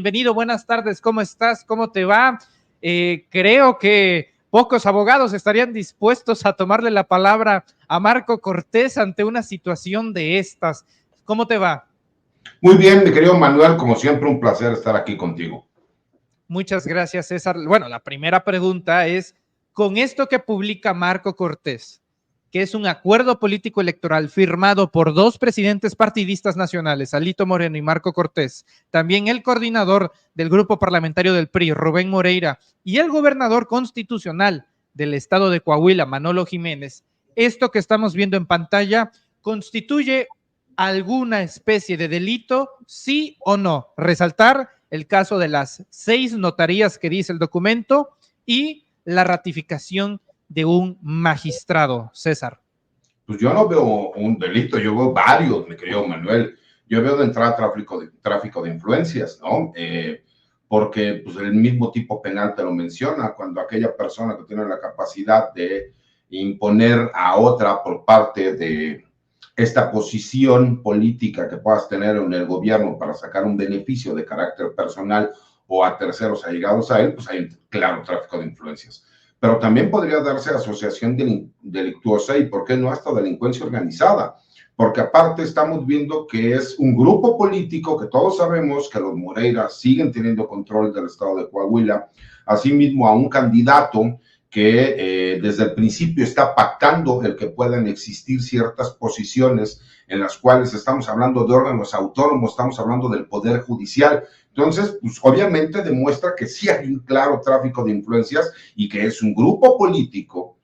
Bienvenido, buenas tardes, ¿cómo estás? ¿Cómo te va? Creo que pocos abogados estarían dispuestos a tomarle la palabra a Marco Cortés ante una situación de estas. ¿Cómo te va? Muy bien, mi querido Manuel, como siempre un placer estar aquí contigo. Muchas gracias, César. Bueno, la primera pregunta es, con esto que publica Marco Cortés, que es un acuerdo político electoral firmado por dos presidentes partidistas nacionales, Alito Moreno y Marco Cortés, también el coordinador del grupo parlamentario del PRI, Rubén Moreira, y el gobernador constitucional del estado de Coahuila, Manolo Jiménez, esto que estamos viendo en pantalla constituye alguna especie de delito, sí o no. Resaltar el caso de las 6 notarías que dice el documento y la ratificación de un magistrado. César. Pues yo no veo un delito, yo veo varios, mi querido Manuel. Yo veo de entrada tráfico de influencias, ¿no? Porque pues, el mismo tipo penal te lo menciona, cuando aquella persona que tiene la capacidad de imponer a otra por parte de esta posición política que puedas tener en el gobierno para sacar un beneficio de carácter personal o a terceros allegados a él, pues hay un claro tráfico de influencias. Pero también podría darse asociación delictuosa y, ¿por qué no, hasta delincuencia organizada? Porque aparte estamos viendo que es un grupo político que todos sabemos que los Moreira siguen teniendo control del estado de Coahuila, asimismo a un candidato que desde el principio está pactando el que puedan existir ciertas posiciones en las cuales estamos hablando de órganos autónomos, estamos hablando del Poder Judicial. Entonces, pues obviamente demuestra que sí hay un claro tráfico de influencias y que es un grupo político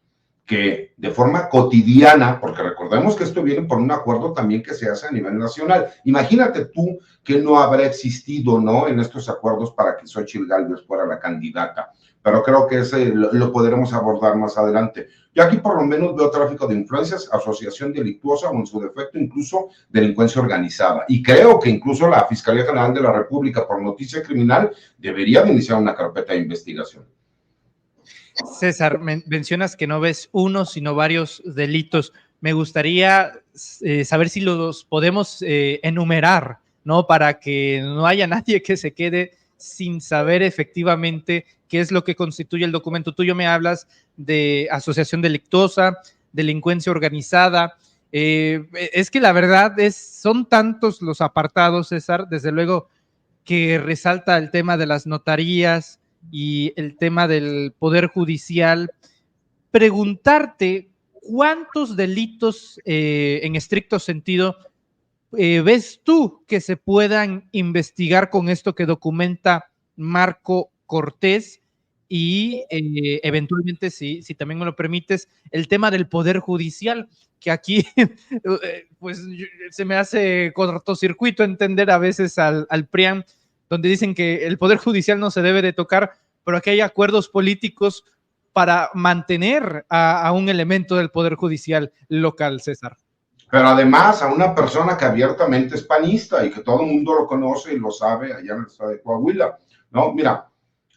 que de forma cotidiana, porque recordemos que esto viene por un acuerdo también que se hace a nivel nacional. Imagínate tú que no habrá existido, ¿no?, en estos acuerdos para que Xóchitl Gálvez fuera la candidata. Pero creo que ese lo podremos abordar más adelante. Yo aquí por lo menos veo tráfico de influencias, asociación delictuosa o en su defecto incluso delincuencia organizada. Y creo que incluso la Fiscalía General de la República por noticia criminal debería iniciar una carpeta de investigación. César, mencionas que no ves uno, sino varios delitos. Me gustaría saber si los podemos enumerar, ¿no? Para que no haya nadie que se quede sin saber efectivamente qué es lo que constituye el documento. Tú me hablas de asociación delictuosa, delincuencia organizada. Es que la verdad son tantos los apartados, César, desde luego que resalta el tema de las notarías y el tema del Poder Judicial. Preguntarte, ¿cuántos delitos en estricto sentido ves tú que se puedan investigar con esto que documenta Marco Cortés? Y eventualmente, si también me lo permites, el tema del Poder Judicial, que aquí pues se me hace cortocircuito entender a veces al PRIAN, donde dicen que el Poder Judicial no se debe de tocar, pero aquí hay acuerdos políticos para mantener a un elemento del Poder Judicial local, César. Pero además a una persona que abiertamente es panista y que todo el mundo lo conoce y lo sabe allá en el estado de Coahuila, ¿no? Mira,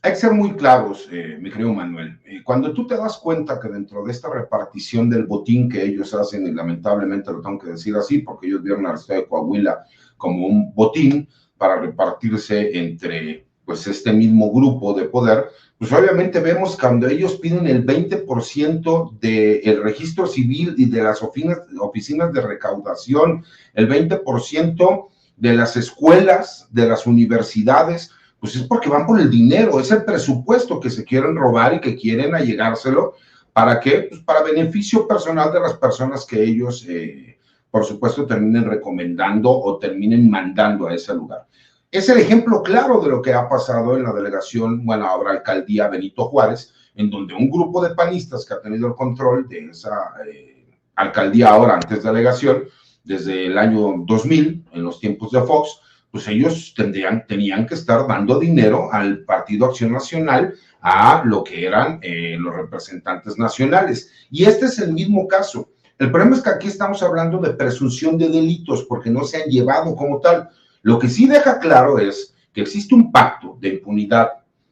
hay que ser muy claros, mi querido Manuel. Cuando tú te das cuenta que dentro de esta repartición del botín que ellos hacen, y lamentablemente lo tengo que decir así, porque ellos vieron al estado de Coahuila como un botín para repartirse entre pues este mismo grupo de poder, pues obviamente vemos cuando ellos piden el 20% del registro civil y de las oficinas de recaudación, el 20% de las escuelas, de las universidades, pues es porque van por el dinero, es el presupuesto que se quieren robar y que quieren allegárselo. ¿Para qué? Pues para beneficio personal de las personas que ellos, por supuesto, terminen recomendando o terminen mandando a ese lugar. Es el ejemplo claro de lo que ha pasado en la delegación, bueno, ahora alcaldía Benito Juárez, en donde un grupo de panistas que ha tenido el control de esa alcaldía ahora, antes delegación, desde el año 2000, en los tiempos de Fox, pues ellos tenían que estar dando dinero al Partido Acción Nacional, a lo que eran los representantes nacionales. Y este es el mismo caso. El problema es que aquí estamos hablando de presunción de delitos, porque no se han llevado como tal. Lo que sí deja claro es que existe un pacto de impunidad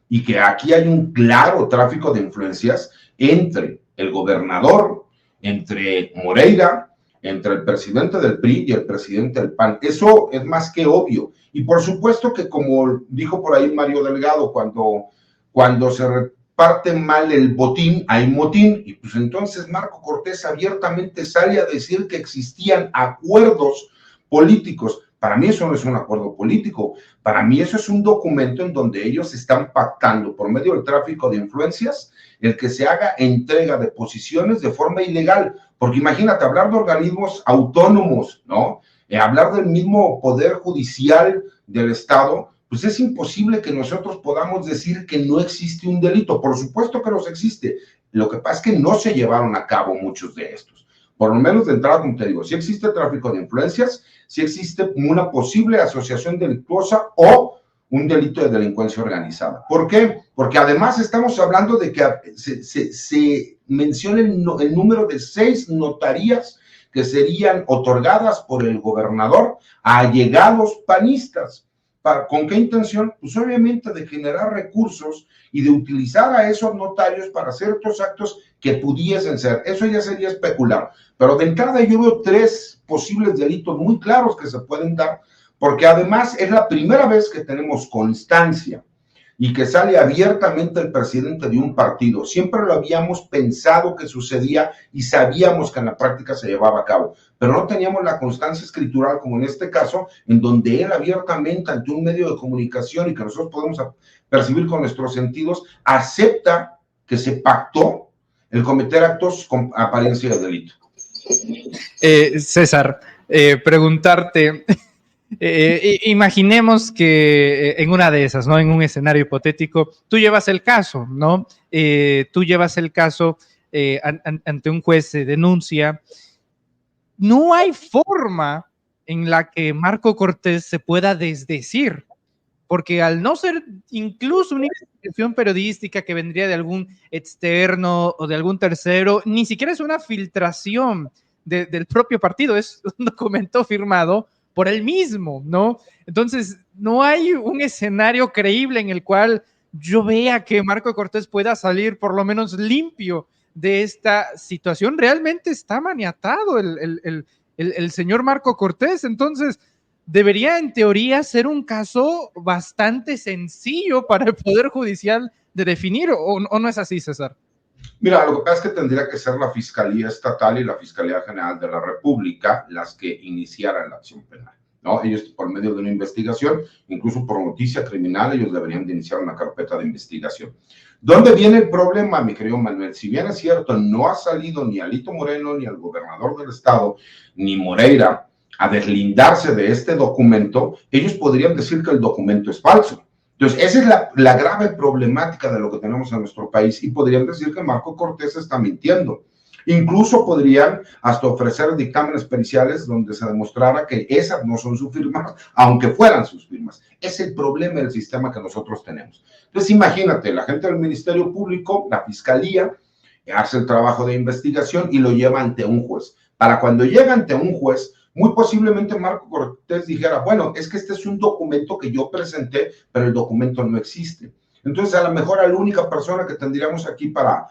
y que aquí hay un claro tráfico de influencias entre el gobernador, entre Moreira, entre el presidente del PRI y el presidente del PAN. Eso es más que obvio. Y por supuesto que, como dijo por ahí Mario Delgado, cuando se reparte mal el botín, hay motín. Y pues entonces Marco Cortés abiertamente sale a decir que existían acuerdos políticos. Para mí eso no es un acuerdo político. Para mí eso es un documento en donde ellos están pactando por medio del tráfico de influencias el que se haga entrega de posiciones de forma ilegal. Porque imagínate, hablar de organismos autónomos, ¿no? Hablar del mismo poder judicial del Estado, pues es imposible que nosotros podamos decir que no existe un delito. Por supuesto que los existe. Lo que pasa es que no se llevaron a cabo muchos de estos. Por lo menos de entrada, como te digo, si existe tráfico de influencias, si existe una posible asociación delictuosa o un delito de delincuencia organizada. ¿Por qué? Porque además estamos hablando de que se menciona el número de 6 notarías que serían otorgadas por el gobernador a allegados panistas. ¿Con qué intención? Pues obviamente de generar recursos y de utilizar a esos notarios para ciertos actos que pudiesen ser. Eso ya sería especular. Pero de entrada yo veo 3 posibles delitos muy claros que se pueden dar, porque además es la primera vez que tenemos constancia y que sale abiertamente el presidente de un partido. Siempre lo habíamos pensado que sucedía y sabíamos que en la práctica se llevaba a cabo, pero no teníamos la constancia escritural como en este caso, en donde él abiertamente ante un medio de comunicación y que nosotros podemos percibir con nuestros sentidos, acepta que se pactó el cometer actos con apariencia de delito. César, preguntarte... imaginemos que en una de esas, ¿no? En un escenario hipotético, tú llevas el caso, ¿no? Tú llevas el caso ante un juez, se denuncia. No hay forma en la que Marco Cortés se pueda desdecir, porque al no ser incluso una investigación periodística que vendría de algún externo o de algún tercero, ni siquiera es una filtración del propio partido, es un documento firmado por él mismo, ¿no? Entonces, no hay un escenario creíble en el cual yo vea que Marco Cortés pueda salir por lo menos limpio de esta situación. Realmente está maniatado el señor Marco Cortés. Entonces, debería en teoría ser un caso bastante sencillo para el Poder Judicial de definir, ¿o no es así, César? Mira, lo que pasa es que tendría que ser la Fiscalía Estatal y la Fiscalía General de la República las que iniciaran la acción penal, ¿no? Ellos, por medio de una investigación, incluso por noticia criminal, ellos deberían de iniciar una carpeta de investigación. ¿Dónde viene el problema, mi querido Manuel? Si bien es cierto, no ha salido ni Alito Moreno, ni el gobernador del estado, ni Moreira a deslindarse de este documento, ellos podrían decir que el documento es falso. Entonces, esa es la grave problemática de lo que tenemos en nuestro país y podrían decir que Marco Cortés está mintiendo. Incluso podrían hasta ofrecer dictámenes periciales donde se demostrara que esas no son sus firmas, aunque fueran sus firmas. Es el problema del sistema que nosotros tenemos. Entonces, imagínate, la gente del Ministerio Público, la Fiscalía, hace el trabajo de investigación y lo lleva ante un juez. Para cuando llega ante un juez, muy posiblemente Marco Cortés dijera, bueno, es que este es un documento que yo presenté, pero el documento no existe. Entonces, a lo mejor a la única persona que tendríamos aquí para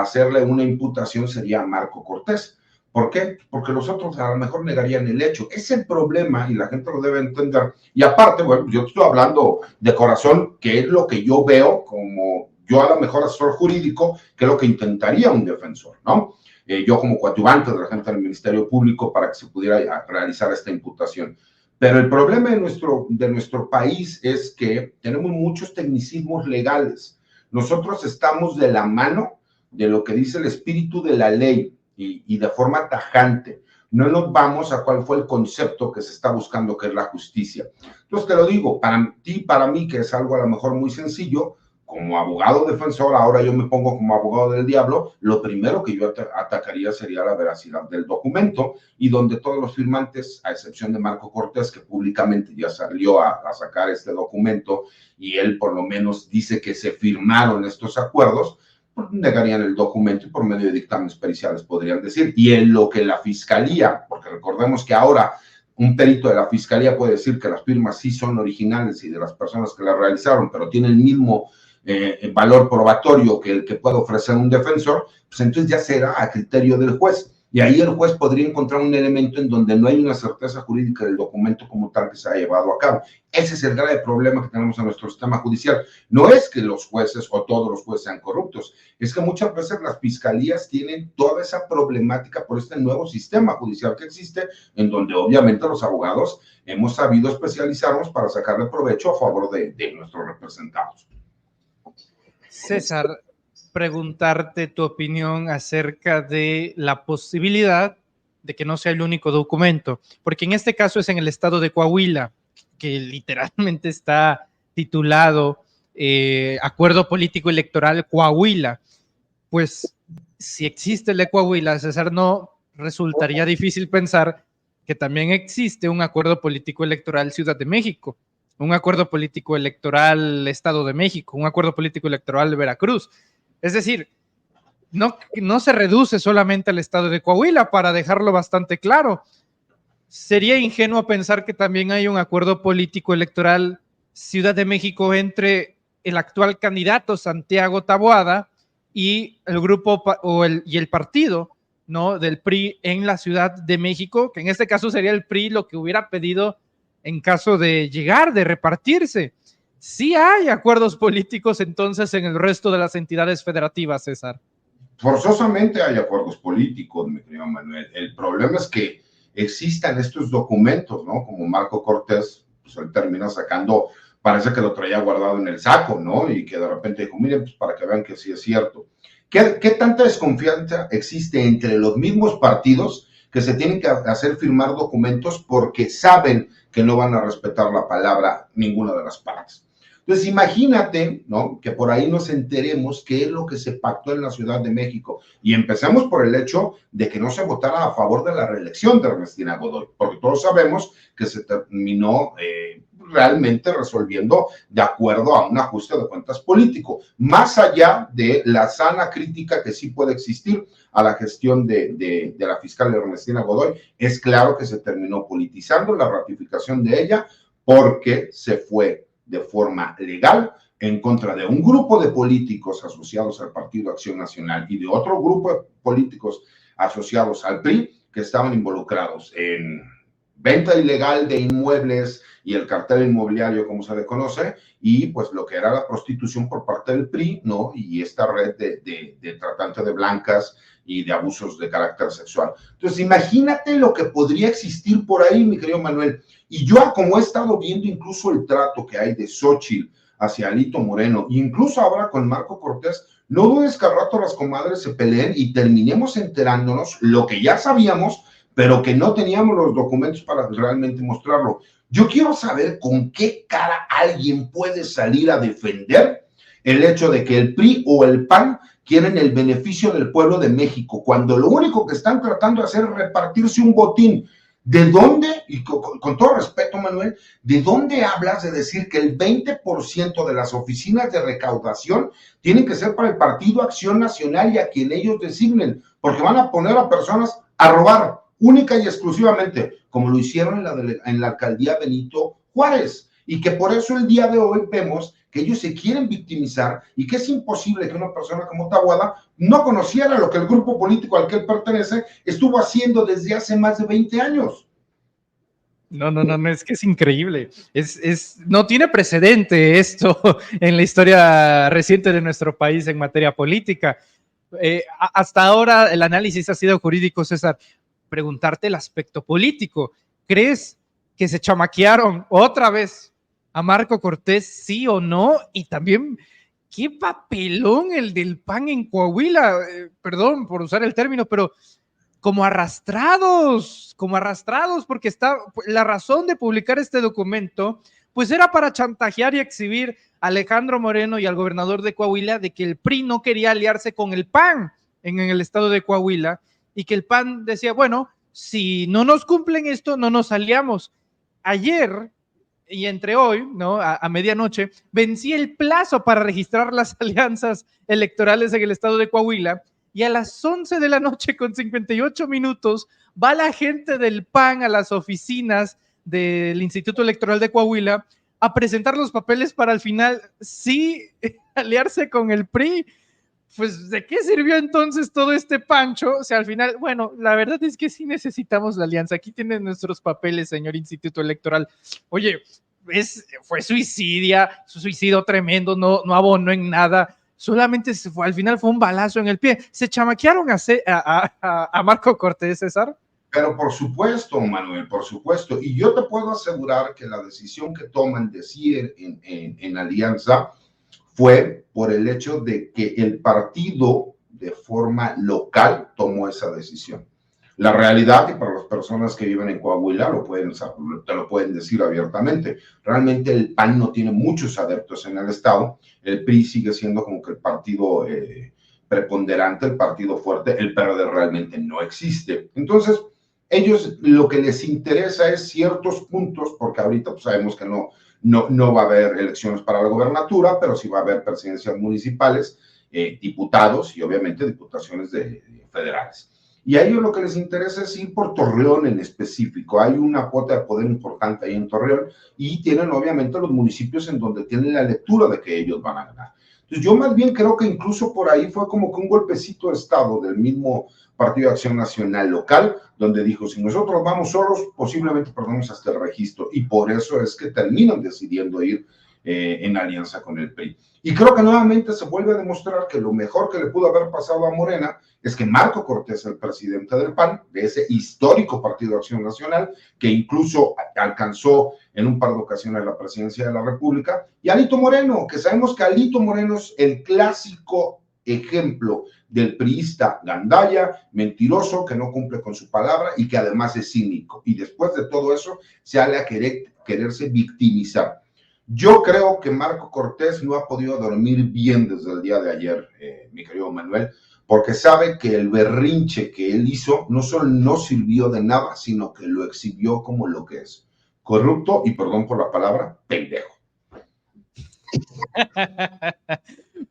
hacerle una imputación sería Marco Cortés. ¿Por qué? Porque los otros a lo mejor negarían el hecho. Es el problema y la gente lo debe entender. Y aparte, bueno, yo estoy hablando de corazón, que es lo que yo veo como yo a lo mejor asesor jurídico, que es lo que intentaría un defensor, ¿no? Yo como coadyuvante de la gente del Ministerio Público para que se pudiera realizar esta imputación. Pero el problema de nuestro país es que tenemos muchos tecnicismos legales. Nosotros estamos de la mano de lo que dice el espíritu de la ley y de forma tajante. No nos vamos a cuál fue el concepto que se está buscando, que es la justicia. Entonces te lo digo, para ti, para mí, que es algo a lo mejor muy sencillo, como abogado defensor, ahora yo me pongo como abogado del diablo, lo primero que yo atacaría sería la veracidad del documento y donde todos los firmantes, a excepción de Marco Cortés, que públicamente ya salió a sacar este documento y él por lo menos dice que se firmaron estos acuerdos, pues negarían el documento y por medio de dictámenes periciales podrían decir. Y en lo que la fiscalía, porque recordemos que ahora un perito de la fiscalía puede decir que las firmas sí son originales y de las personas que las realizaron, pero tienen el mismo valor probatorio que el que puede ofrecer un defensor, pues entonces ya será a criterio del juez. y ahí el juez podría encontrar un elemento en donde no hay una certeza jurídica del documento como tal que se ha llevado a cabo. Ese es el grave problema que tenemos en nuestro sistema judicial. No es que los jueces o todos los jueces sean corruptos, es que muchas veces las fiscalías tienen toda esa problemática por este nuevo sistema judicial que existe, en donde obviamente los abogados hemos sabido especializarnos para sacarle provecho a favor de nuestros representados. César, preguntarte tu opinión acerca de la posibilidad de que no sea el único documento, porque en este caso es en el estado de Coahuila, que literalmente está titulado Acuerdo Político Electoral Coahuila. Pues si existe el de Coahuila, César, no resultaría difícil pensar que también existe un acuerdo político electoral Ciudad de México, un acuerdo político electoral Estado de México, un acuerdo político electoral de Veracruz. Es decir, no se reduce solamente al estado de Coahuila, para dejarlo bastante claro. Sería ingenuo pensar que también hay un acuerdo político electoral Ciudad de México entre el actual candidato Santiago Taboada y el grupo y el partido, ¿no?, del PRI en la Ciudad de México, que en este caso sería el PRI lo que hubiera pedido en caso de llegar, de repartirse. Sí hay acuerdos políticos entonces en el resto de las entidades federativas, César. Forzosamente hay acuerdos políticos, mi querido Manuel. El problema es que existan estos documentos, ¿no? Como Marco Cortés, pues él termina sacando, parece que lo traía guardado en el saco, ¿no? Y que de repente dijo, miren, pues para que vean que sí es cierto. ¿Qué tanta desconfianza existe entre los mismos partidos que se tienen que hacer firmar documentos porque saben que no van a respetar la palabra ninguna de las partes? Entonces, imagínate, ¿no?, que por ahí nos enteremos qué es lo que se pactó en la Ciudad de México. Y empecemos por el hecho de que no se votara a favor de la reelección de Ernestina Godoy, porque todos sabemos que se terminó realmente resolviendo de acuerdo a un ajuste de cuentas político, más allá de la sana crítica que sí puede existir a la gestión de la fiscal Ernestina Godoy. Es claro que se terminó politizando la ratificación de ella porque se fue de forma legal en contra de un grupo de políticos asociados al Partido Acción Nacional y de otro grupo de políticos asociados al PRI que estaban involucrados en venta ilegal de inmuebles y el cartel inmobiliario, como se le conoce, y pues lo que era la prostitución por parte del PRI, ¿no? Y esta red de tratante de blancas y de abusos de carácter sexual. Entonces, imagínate lo que podría existir por ahí, mi querido Manuel. Y yo, como he estado viendo incluso el trato que hay de Xóchitl hacia Alito Moreno, incluso ahora con Marco Cortés, no dudes que al rato las comadres se peleen y terminemos enterándonos lo que ya sabíamos, pero que no teníamos los documentos para realmente mostrarlo. Yo quiero saber con qué cara alguien puede salir a defender el hecho de que el PRI o el PAN quieren el beneficio del pueblo de México, cuando lo único que están tratando de hacer es repartirse un botín. ¿De dónde, y con todo respeto, Manuel, de dónde hablas de decir que el 20% de las oficinas de recaudación tienen que ser para el Partido Acción Nacional y a quien ellos designen? Porque van a poner a personas a robar, única y exclusivamente, como lo hicieron en la alcaldía Benito Juárez, y que por eso el día de hoy vemos que ellos se quieren victimizar y que es imposible que una persona como Taboada no conociera lo que el grupo político al que él pertenece estuvo haciendo desde hace más de 20 años. No, es que es increíble. No tiene precedente esto en la historia reciente de nuestro país en materia política. Hasta ahora el análisis ha sido jurídico, César. Preguntarte el aspecto político. ¿Crees que se chamaquearon otra vez a Marco Cortés, sí o no? Y también, qué papelón el del PAN en Coahuila, perdón por usar el término, pero como arrastrados, porque la razón de publicar este documento, pues era para chantajear y exhibir a Alejandro Moreno y al gobernador de Coahuila de que el PRI no quería aliarse con el PAN en el estado de Coahuila, y que el PAN decía, bueno, si no nos cumplen esto, no nos aliamos. Ayer y entre hoy, ¿no?, a medianoche, vencía el plazo para registrar las alianzas electorales en el estado de Coahuila, y a las 11 de la noche con 58 minutos va la gente del PAN a las oficinas del Instituto Electoral de Coahuila a presentar los papeles para al final sí aliarse con el PRI. pues, ¿de qué sirvió entonces todo este pancho? O sea, al final, bueno, la verdad es que sí necesitamos la alianza. Aquí tienen nuestros papeles, señor Instituto Electoral. Oye, fue suicidio tremendo, no abonó en nada. Solamente al final fue un balazo en el pie. ¿Se chamaquearon a Marco Cortés, César? Pero por supuesto, Manuel, por supuesto. Y yo te puedo asegurar que la decisión que toman de sí en alianza fue por el hecho de que el partido de forma local tomó esa decisión. La realidad, y para las personas que viven en Coahuila te lo pueden decir abiertamente, realmente el PAN no tiene muchos adeptos en el estado, el PRI sigue siendo como que el partido preponderante, el partido fuerte, el PRD realmente no existe. Entonces, ellos lo que les interesa es ciertos puntos, porque ahorita pues, sabemos que no va a haber elecciones para la gobernatura, pero sí va a haber presidencias municipales, diputados y obviamente diputaciones federales. Y a ellos lo que les interesa es ir por Torreón en específico. Hay una cuota de poder importante ahí en Torreón y tienen obviamente los municipios en donde tienen la lectura de que ellos van a ganar. Entonces yo más bien creo que incluso por ahí fue como que un golpecito de estado del mismo Partido de Acción Nacional local, donde dijo, si nosotros vamos solos, posiblemente perdamos hasta el registro, y por eso es que terminan decidiendo ir en alianza con el PRI. Y creo que nuevamente se vuelve a demostrar que lo mejor que le pudo haber pasado a Morena es que Marco Cortés, el presidente del PAN, de ese histórico Partido de Acción Nacional, que incluso alcanzó en un par de ocasiones la presidencia de la República, y Alito Moreno, que sabemos que Alito Moreno es el clásico ejemplo del priista gandalla, mentiroso, que no cumple con su palabra y que además es cínico. Y después de todo eso, sale a quererse victimizar. Yo creo que Marco Cortés no ha podido dormir bien desde el día de ayer, mi querido Manuel, porque sabe que el berrinche que él hizo no solo no sirvió de nada, sino que lo exhibió como lo que es. Corrupto y, perdón por la palabra, pendejo.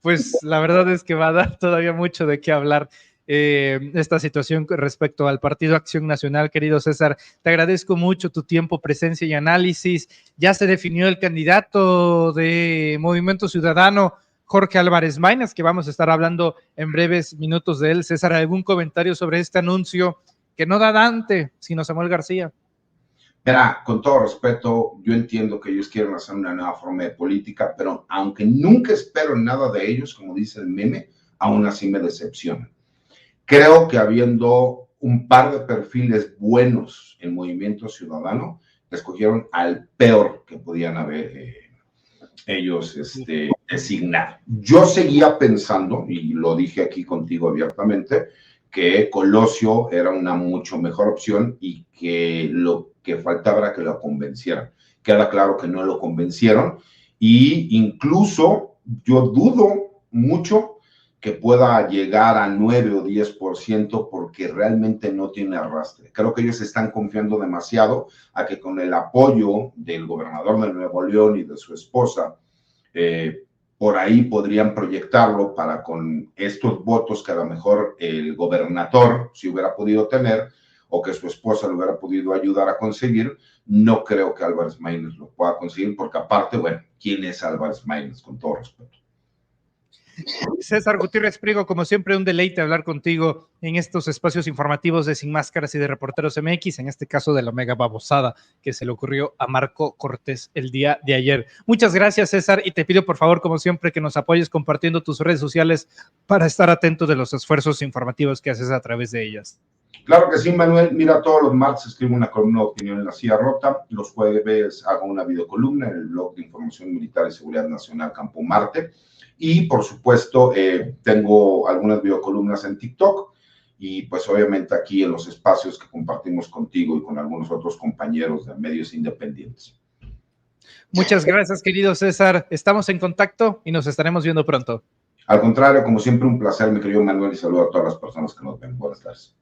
Pues la verdad es que va a dar todavía mucho de qué hablar esta situación respecto al Partido Acción Nacional, querido César. Te agradezco mucho tu tiempo, presencia y análisis. Ya se definió el candidato de Movimiento Ciudadano, Jorge Álvarez Maínez, que vamos a estar hablando en breves minutos de él. César, ¿algún comentario sobre este anuncio que no da Dante, sino Samuel García? Mira, con todo respeto, yo entiendo que ellos quieren hacer una nueva forma de política, pero aunque nunca espero nada de ellos, como dice el meme, aún así me decepcionan. Creo que habiendo un par de perfiles buenos en Movimiento Ciudadano, escogieron al peor que podían haber ellos designar. Yo seguía pensando, y lo dije aquí contigo abiertamente, que Colosio era una mucho mejor opción y que lo que faltaba era que lo convencieran. Queda claro que no lo convencieron y incluso yo dudo mucho que pueda llegar a 9 o 10% porque realmente no tiene arrastre. Creo que ellos están confiando demasiado a que con el apoyo del gobernador de Nuevo León y de su esposa, por ahí podrían proyectarlo para con estos votos que a lo mejor el gobernador, si hubiera podido tener, o que su esposa lo hubiera podido ayudar a conseguir. No creo que Álvarez Maínez lo pueda conseguir, porque aparte, bueno, ¿quién es Álvarez Maínez? Con todo respeto. César Gutiérrez Priego, como siempre, un deleite hablar contigo en estos espacios informativos de Sin Máscaras y de Reporteros MX, en este caso de la mega babosada que se le ocurrió a Marco Cortés el día de ayer. Muchas gracias, César, y te pido por favor, como siempre, que nos apoyes compartiendo tus redes sociales para estar atento de los esfuerzos informativos que haces a través de ellas. Claro que sí, Manuel. Mira, todos los martes escribo una columna de opinión en La Silla Rota. Los jueves hago una videocolumna en el blog de Información Militar y Seguridad Nacional Campo Marte. Y, por supuesto, tengo algunas videocolumnas en TikTok y, pues, obviamente aquí en los espacios que compartimos contigo y con algunos otros compañeros de medios independientes. Muchas gracias, querido César. Estamos en contacto y nos estaremos viendo pronto. Al contrario, como siempre, un placer, mi querido Manuel, y saludo a todas las personas que nos ven. Buenas tardes.